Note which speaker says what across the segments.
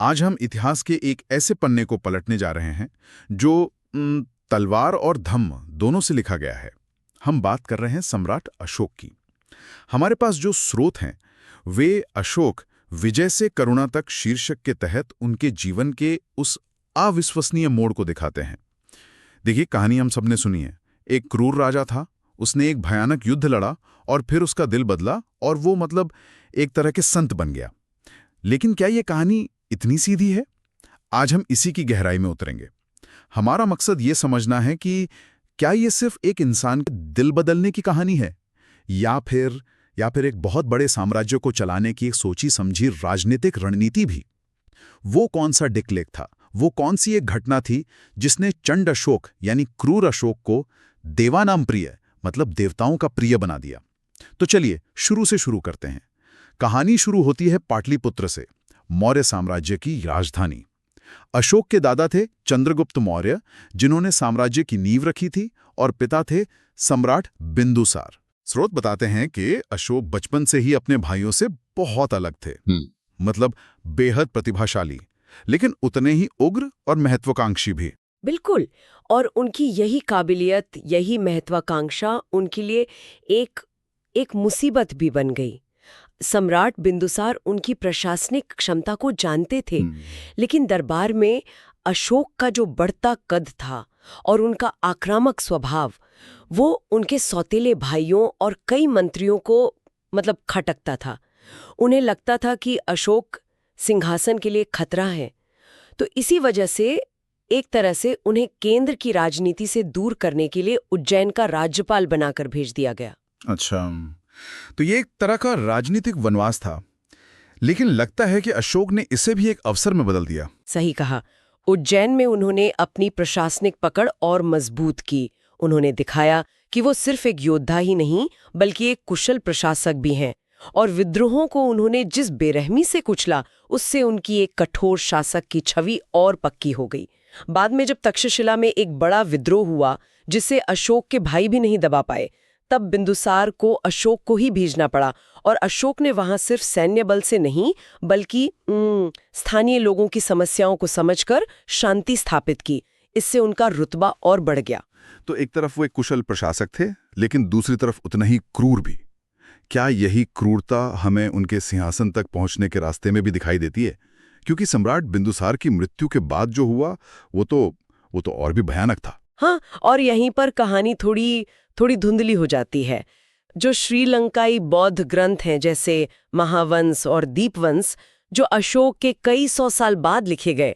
Speaker 1: आज हम इतिहास के एक ऐसे पन्ने को पलटने जा रहे हैं जो तलवार और धम्म दोनों से लिखा गया है। हम बात कर रहे हैं सम्राट अशोक की। हमारे पास जो स्रोत हैं वे अशोक विजय से करुणा तक शीर्षक के तहत उनके जीवन के उस अविश्वसनीय मोड़ को दिखाते हैं। देखिए, कहानी हम सबने सुनी है। एक क्रूर राजा था, उसने एक भयानक युद्ध लड़ा और फिर उसका दिल बदला और वो एक तरह के संत बन गया। लेकिन क्या ये कहानी इतनी सीधी है? आज हम इसी की गहराई में उतरेंगे। हमारा मकसद ये समझना है कि क्या ये सिर्फ एक इंसान के दिल बदलने की कहानी है या फिर एक बहुत बड़े साम्राज्य को चलाने की एक सोची समझी राजनीतिक रणनीति भी। वो कौन सा डिक्लेक था, वो कौन सी एक घटना थी जिसने चंड अशोक यानी क्रूर अशोक को देवानाम प्रिय देवताओं का प्रिय बना दिया। तो चलिए शुरू से शुरू करते हैं। कहानी शुरू होती है पाटलिपुत्र से, मौर्य साम्राज्य की राजधानी। अशोक के दादा थे चंद्रगुप्त मौर्य, जिन्होंने साम्राज्य की नींव रखी थी, और पिता थे सम्राट बिंदुसार। स्रोत बताते हैं कि अशोक बचपन से ही अपने भाइयों से बहुत अलग थे। बेहद प्रतिभाशाली, लेकिन उतने ही उग्र और महत्वाकांक्षी भी।
Speaker 2: बिल्कुल। और उनकी यही काबिलियत, यही महत्वाकांक्षा उनके लिए एक मुसीबत भी बन गई। सम्राट बिंदुसार उनकी प्रशासनिक क्षमता को जानते थे, लेकिन दरबार में अशोक का जो बढ़ता कद था और उनका आक्रामक स्वभाव, वो उनके सौतेले भाइयों और कई मंत्रियों को खटकता था। उन्हें लगता था कि अशोक सिंहासन के लिए खतरा है। तो इसी वजह से एक तरह से उन्हें केंद्र की राजनीति से दूर करने के लिए उज्जैन का राज्यपाल बनाकर भेज दिया गया।
Speaker 1: अच्छा, तो ये एक तरह का राजनीतिक वनवास था, लेकिन लगता है कि अशोक ने इसे भी एक अवसर में बदल दिया।
Speaker 2: सही कहा। उज्जैन में उन्होंने अपनी प्रशासनिक पकड़ और मजबूत की। उन्होंने दिखाया कि वो सिर्फ एक योद्धा ही नहीं बल्कि एक कुशल प्रशासक भी हैं, और विद्रोहों को उन्होंने जिस बेरहमी से कुचला, उससे उनकी एक कठोर शासक की छवि और पक्की हो गई। बाद में जब तक्षशिला में एक बड़ा विद्रोह हुआ जिसे अशोक के भाई भी नहीं दबा पाए, तब बिंदुसार को अशोक को ही भेजना पड़ा, और अशोक ने वहां सिर्फ सैन्य बल से नहीं बल्कि स्थानीय लोगों की समस्याओं को समझकर शांति स्थापित की। इससे उनका रुतबा और बढ़ गया।
Speaker 1: तो एक तरफ वो एक कुशल प्रशासक थे, लेकिन दूसरी तरफ उतना ही क्रूर भी। क्या यही क्रूरता हमें उनके सिंहासन तक पहुंचने के रास्ते में भी दिखाई देती है? क्योंकि सम्राट बिंदुसार की मृत्यु के बाद जो हुआ वो तो और भी भयानक था।
Speaker 2: हाँ, और यहीं पर कहानी थोड़ी धुंधली हो जाती है। जो श्रीलंकाई बौद्ध ग्रंथ हैं जैसे महावंश और दीपवंश, जो अशोक के कई सौ साल बाद लिखे गए,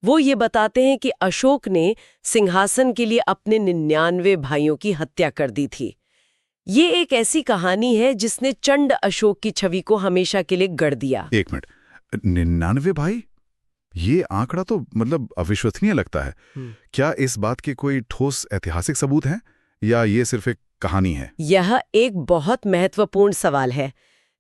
Speaker 2: वो ये बताते हैं कि अशोक ने सिंहासन के लिए अपने 99 भाइयों की हत्या कर दी थी। ये एक ऐसी कहानी है जिसने चंड अशोक की छवि को हमेशा के लिए गढ़ दिया।
Speaker 1: एक मिनट, 99 भाई? ये आंकड़ा तो अविश्वसनीय लगता है। क्या इस बात के कोई ठोस ऐतिहासिक सबूत हैं या ये सिर्फ एक कहानी है?
Speaker 2: यह एक बहुत महत्वपूर्ण सवाल है।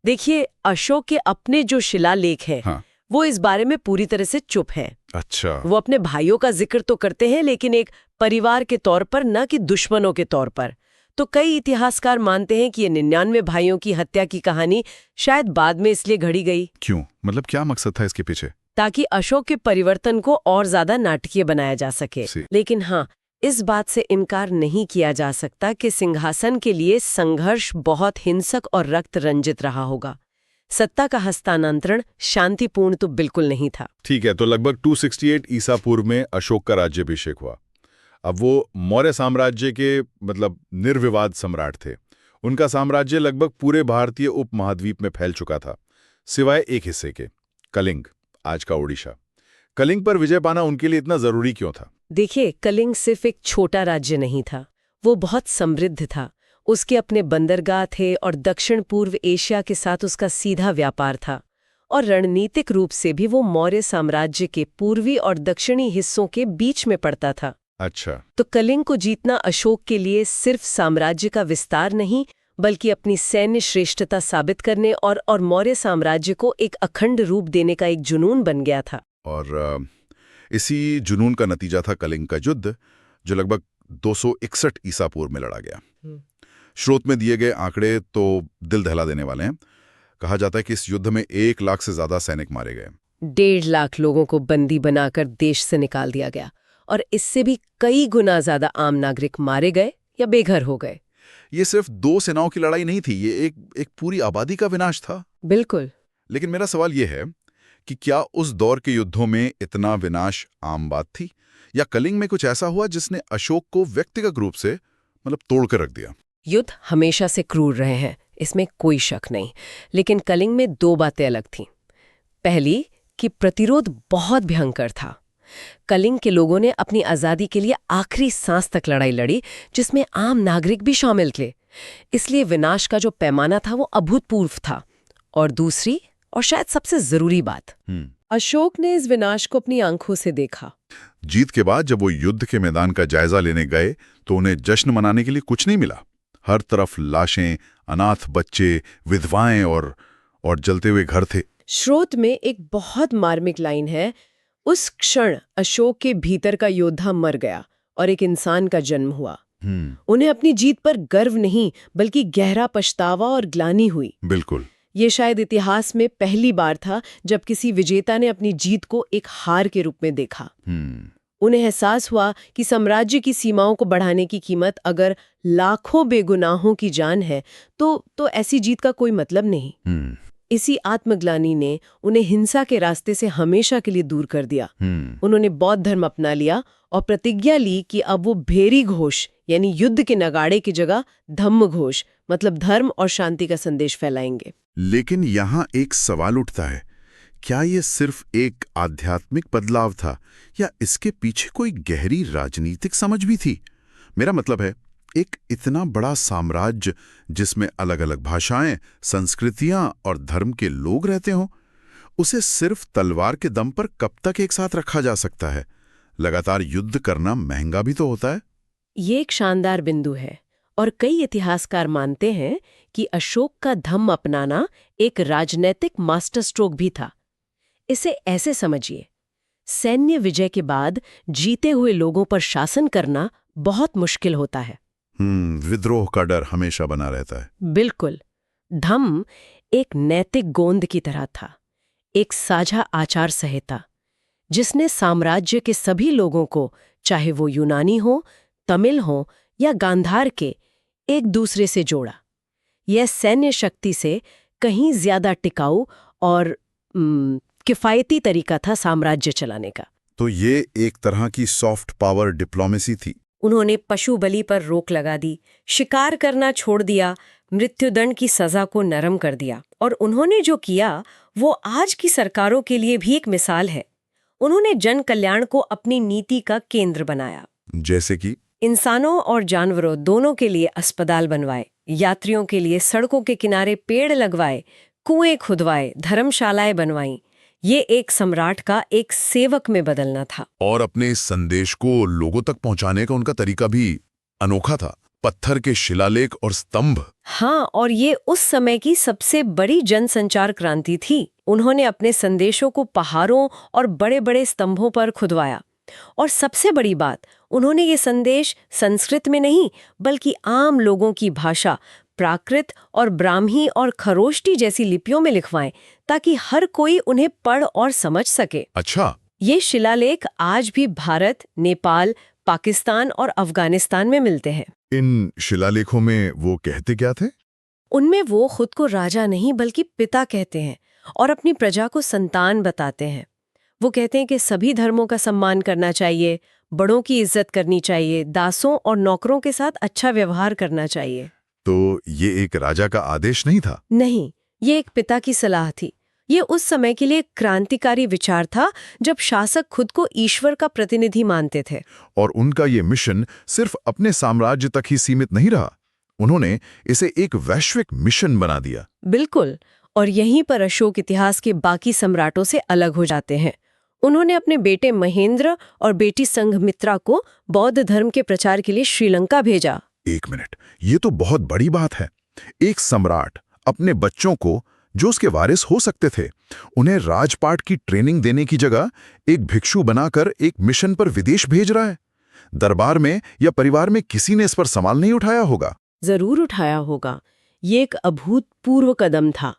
Speaker 2: देखिए, अशोक के अपने जो शिलालेख हैं,
Speaker 1: हाँ।
Speaker 2: वो इस बारे में पूरी तरह से चुप हैं।
Speaker 1: अच्छा।
Speaker 2: वो अपने भाइयों का जिक्र तो करते हैं, लेकिन एक परिवार के तौर पर, न कि दुश्मनों के तौर पर। तो कई इतिहासकार मानते हैं कि ये 99 भाइयों की हत्या की कहानी शायद बाद में इसलिए घड़ी गई।
Speaker 1: क्यों? क्या मकसद था इसके पीछे?
Speaker 2: ताकि अशोक के परिवर्तन को और ज्यादा नाटकीय बनाया जा सके। लेकिन हाँ, इस बात से इनकार नहीं किया जा सकता कि सिंहासन के लिए संघर्ष बहुत हिंसक और रक्त रंजित रहा होगा। सत्ता का हस्तांतरण शांतिपूर्ण तो बिल्कुल नहीं था।
Speaker 1: ठीक है, तो लगभग 268 ईसा पूर्व में अशोक का राज्याभिषेक हुआ। अब वो मौर्य साम्राज्य के निर्विवाद सम्राट थे। उनका साम्राज्य लगभग पूरे भारतीय उपमहाद्वीप में फैल चुका था, सिवाय एक हिस्से के, कलिंग, आज का ओडिशा। कलिंग पर विजय पाना उनके लिए इतना जरूरी क्यों था?
Speaker 2: देखिए, कलिंग सिर्फ एक छोटा राज्य नहीं था, वो बहुत समृद्ध था। उसके अपने बंदरगाह थे और दक्षिण पूर्व एशिया के साथ उसका सीधा व्यापार था, और रणनीतिक रूप से भी वो मौर्य साम्राज्य के पूर्वी और दक्षिणी हिस्सों के बीच में पड़ता था।
Speaker 1: अच्छा।
Speaker 2: तो कलिंग को जीतना अशोक के लिए सिर्फ साम्राज्य का विस्तार नहीं, बल्कि अपनी सैन्य श्रेष्ठता साबित करने और मौर्य साम्राज्य को एक अखंड रूप देने का एक जुनून बन गया था।
Speaker 1: और इसी जुनून का नतीजा था कलिंग का युद्ध, जो लगभग 261 ईसा पूर्व में लड़ा गया। स्रोत में दिए गए आंकड़े तो दिल दहला देने वाले हैं। कहा जाता है कि इस युद्ध में 1 लाख से ज्यादा सैनिक मारे गए।
Speaker 2: 1.5 लाख लोगों को बंदी बनाकर देश से निकाल दिया गया और इससे भी कई गुना ज्यादा आम नागरिक मारे गए या बेघर हो गए।
Speaker 1: ये सिर्फ 2 सेनाओं की लड़ाई नहीं थी, ये एक पूरी आबादी का विनाश था।
Speaker 2: बिल्कुल।
Speaker 1: लेकिन मेरा सवाल ये है कि क्या उस दौर के युद्धों में इतना विनाश आम बात थी, या कलिंग में कुछ ऐसा हुआ जिसने अशोक को व्यक्तिगत रूप से तोड़ कर रख दिया?
Speaker 2: युद्ध हमेशा से क्रूर रहे हैं, इसमें कोई शक नहीं, लेकिन कलिंग में 2 बातें अलग थीं। पहली कि प्रतिरोध बहुत भयंकर था। कलिंग के लोगों ने अपनी आज़ादी के लिए आखिरी सांस तक लड़ाई लड़ी, जिसमें आम नागरिक भी शामिल थे। इसलिए विनाश का जो पैमाना था वो अभूतपूर्व था। और दूसरी और शायद सबसे जरूरी बात, अशोक ने इस विनाश को अपनी आंखों से देखा।
Speaker 1: जीत के बाद जब वो युद्ध के मैदान का जायजा लेने गए तो उन्हें जश्न मनाने के लिए कुछ नहीं मिला। हर तरफ लाशें, अनाथ बच्चे, विधवाएं और जलते हुए घर थे।
Speaker 2: स्रोत में एक बहुत मार्मिक लाइन है, उस क्षण अशोक के भीतर का योद्धा मर गया और एक इंसान का जन्म हुआ। उन्हें अपनी जीत पर गर्व नहीं बल्कि गहरा पछतावा और ग्लानि हुई।
Speaker 1: बिल्कुल।
Speaker 2: ये शायद इतिहास में पहली बार था जब किसी विजेता ने अपनी जीत को एक हार के रूप में देखा। उन्हें एहसास हुआ कि साम्राज्य की सीमाओं को बढ़ाने की कीमत अगर लाखों बेगुनाहों की जान है तो ऐसी जीत का कोई मतलब नहीं। इसी आत्मग्लानि ने उन्हें हिंसा के रास्ते से हमेशा के लिए दूर कर दिया। उन्होंने बौद्ध धर्म अपना लिया और प्रतिज्ञा ली कि अब वो भेरी घोष यानी युद्ध के नगाड़े की जगह धम्म घोष मतलब धर्म और शांति का संदेश फैलाएंगे।
Speaker 1: लेकिन यहाँ एक सवाल उठता है, क्या ये सिर्फ एक आध्यात्मिक बदलाव था या इसके पीछे कोई गहरी राजनीतिक समझ भी थी? मेरा मतलब है, एक इतना बड़ा साम्राज्य जिसमें अलग अलग भाषाएं, संस्कृतियां और धर्म के लोग रहते हों, उसे सिर्फ तलवार के दम पर कब तक एक साथ रखा जा सकता है? लगातार युद्ध करना महंगा भी तो होता है।
Speaker 2: ये एक शानदार बिंदु है और कई इतिहासकार मानते हैं कि अशोक का धम्म अपनाना एक राजनैतिक मास्टर स्ट्रोक भी था। इसे ऐसे समझिए, सैन्य विजय के बाद जीते हुए लोगों पर शासन करना बहुत मुश्किल होता है।
Speaker 1: विद्रोह का डर हमेशा बना रहता है।
Speaker 2: बिल्कुल। धम्म एक नैतिक गोंद की तरह था, एक साझा आचार संहिता जिसने साम्राज्य के सभी लोगों को, चाहे वो यूनानी हो, तमिल हो या गांधार के, एक दूसरे से जोड़ा। यह सैन्य शक्ति से कहीं ज्यादा टिकाऊ और किफायती तरीका था साम्राज्य चलाने का।
Speaker 1: तो ये एक तरह की सॉफ्ट पावर डिप्लोमेसी थी।
Speaker 2: उन्होंने पशु बलि पर रोक लगा दी, शिकार करना छोड़ दिया, मृत्युदंड की सजा को नरम कर दिया। और उन्होंने जो किया वो आज की सरकारों के लिए भी एक मिसाल है। उन्होंने जन कल्याण को अपनी नीति का केंद्र बनाया।
Speaker 1: जैसे कि
Speaker 2: इंसानों और जानवरों दोनों के लिए अस्पताल बनवाए, यात्रियों के लिए सड़कों के किनारे पेड़ लगवाए, कुएं खुदवाए, धर्मशालाएं बनवाई। ये एक सम्राट का एक सेवक में बदलना था।
Speaker 1: और अपने इस संदेश को लोगों तक पहुंचाने का उनका तरीका भी अनोखा था। पत्थर के शिलालेख और स्तंभ।
Speaker 2: हाँ, और ये उस समय की सबसे बड़ी जनसंचार क्रांति थी। उन्होंने अपने संदेशों को पहाड़ों और बड़े बड़े स्तंभों पर खुदवाया। और सबसे बड़ी बात, उन्होंने ये संदेश संस्कृत में नहीं बल्कि आम लोगों की भाषा प्राकृत और ब्राह्मी और खरोष्टी जैसी लिपियों में लिखवाएं ताकि हर कोई उन्हें पढ़ और समझ सके।
Speaker 1: अच्छा।
Speaker 2: ये शिलालेख आज भी भारत, नेपाल, पाकिस्तान और अफगानिस्तान में मिलते हैं।
Speaker 1: इन शिलालेखों में वो कहते क्या थे?
Speaker 2: उनमें वो खुद को राजा नहीं बल्कि पिता कहते हैं और अपनी प्रजा को संतान बताते हैं। वो कहते हैं कि सभी धर्मों का सम्मान करना चाहिए, बड़ों की इज्जत करनी चाहिए, दासों और नौकरों के साथ अच्छा व्यवहार करना चाहिए।
Speaker 1: तो ये एक राजा का आदेश नहीं था?
Speaker 2: नहीं, ये एक पिता की सलाह थी। ये उस समय के लिए क्रांतिकारी विचार था जब शासक खुद को ईश्वर का प्रतिनिधि मानते थे।
Speaker 1: और उनका ये मिशन सिर्फ अपने साम्राज्य तक ही सीमित नहीं रहा, उन्होंने इसे एक वैश्विक मिशन बना दिया।
Speaker 2: बिल्कुल। और यहीं पर अशोक इतिहास के बाकी सम्राटों से अलग हो जाते हैं। उन्होंने अपने बेटे महेंद्र और बेटी संघमित्रा को बौद्ध धर्म के प्रचार के लिए श्रीलंका भेजा।
Speaker 1: एक मिनट, ये तो बहुत बड़ी बात है। एक सम्राट अपने बच्चों को, जो उसके वारिस हो सकते थे, उन्हें राजपाट की ट्रेनिंग देने की जगह एक भिक्षु बनाकर एक मिशन पर विदेश भेज रहा है। दरबार में या परिवार में किसी ने इस पर सवाल नहीं उठाया होगा?
Speaker 2: जरूर उठाया होगा। ये एक अभूतपूर्व कदम था।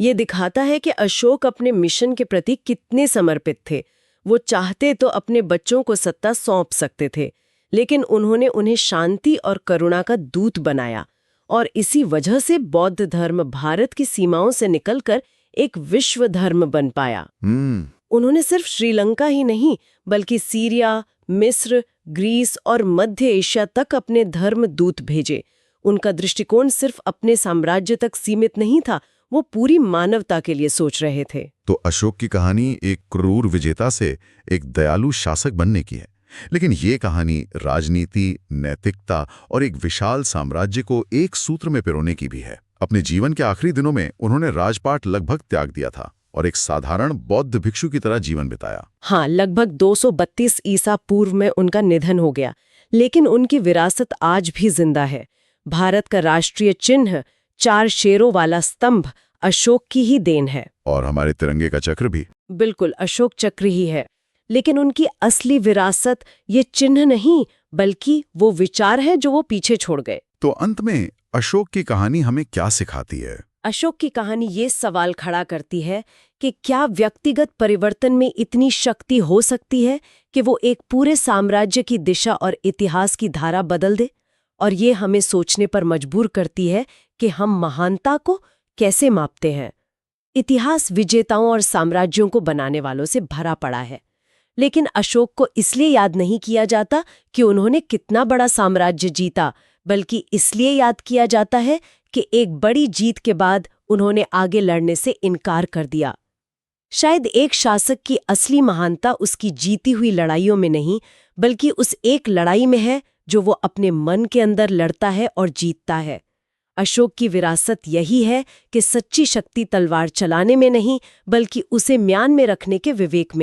Speaker 2: ये दिखाता है कि अशोक अपने मिशन के प्रति कितने समर्पित थे। वो चाहते तो अपने बच्चों को सत्ता सौंप सकते थे, लेकिन उन्होंने उन्हें शांति और करुणा का दूत बनाया, और इसी वजह से बौद्ध धर्म भारत की सीमाओं से निकलकर एक विश्व धर्म बन पाया। उन्होंने सिर्फ श्रीलंका ही नहीं, बल्कि सीरिया, मिस्र, ग्रीस और मध्य एशिया तक अपने धर्म दूत भेजे। उनका दृष्टिकोण सिर्फ अपने साम्राज्य तक सीमित नहीं था, वो पूरी मानवता के लिए सोच रहे थे।
Speaker 1: तो अशोक की कहानी एक क्रूर विजेता से एक दयालु शासक बनने की है, लेकिन ये कहानी राजनीति, नैतिकता और एक विशाल साम्राज्य को एक सूत्र में पिरोने की भी है। अपने जीवन के आखिरी दिनों में उन्होंने राजपाट लगभग त्याग दिया था और एक साधारण बौद्ध भिक्षु की तरह जीवन बिताया।
Speaker 2: हाँ, लगभग 232 ईसा पूर्व में उनका निधन हो गया, लेकिन उनकी विरासत आज भी जिंदा है। भारत का राष्ट्रीय चिन्ह 4 शेरों वाला स्तंभ अशोक की ही देन है।
Speaker 1: और हमारे तिरंगे का चक्र भी
Speaker 2: बिल्कुल अशोक चक्र ही है। लेकिन उनकी असली विरासत ये चिन्ह नहीं, बल्कि वो विचार है जो वो पीछे छोड़ गए।
Speaker 1: तो अंत में अशोक की कहानी हमें क्या सिखाती है?
Speaker 2: अशोक की कहानी ये सवाल खड़ा करती है कि क्या व्यक्तिगत परिवर्तन में इतनी शक्ति हो सकती है कि वो एक पूरे साम्राज्य की दिशा और इतिहास की धारा बदल दे? और ये हमें सोचने पर मजबूर करती है कि हम महानता को कैसे मापते हैं। इतिहास विजेताओं और साम्राज्यों को बनाने वालों से भरा पड़ा है, लेकिन अशोक को इसलिए याद नहीं किया जाता कि उन्होंने कितना बड़ा साम्राज्य जीता, बल्कि इसलिए याद किया जाता है कि एक बड़ी जीत के बाद उन्होंने आगे लड़ने से इनकार कर दिया। शायद एक शासक की असली महानता उसकी जीती हुई लड़ाइयों में नहीं, बल्कि उस एक लड़ाई में है जो वो अपने मन के अंदर लड़ता है और जीतता है। अशोक की विरासत यही है कि सच्ची शक्ति तलवार चलाने में नहीं, बल्कि उसे म्यान में रखने के विवेक में।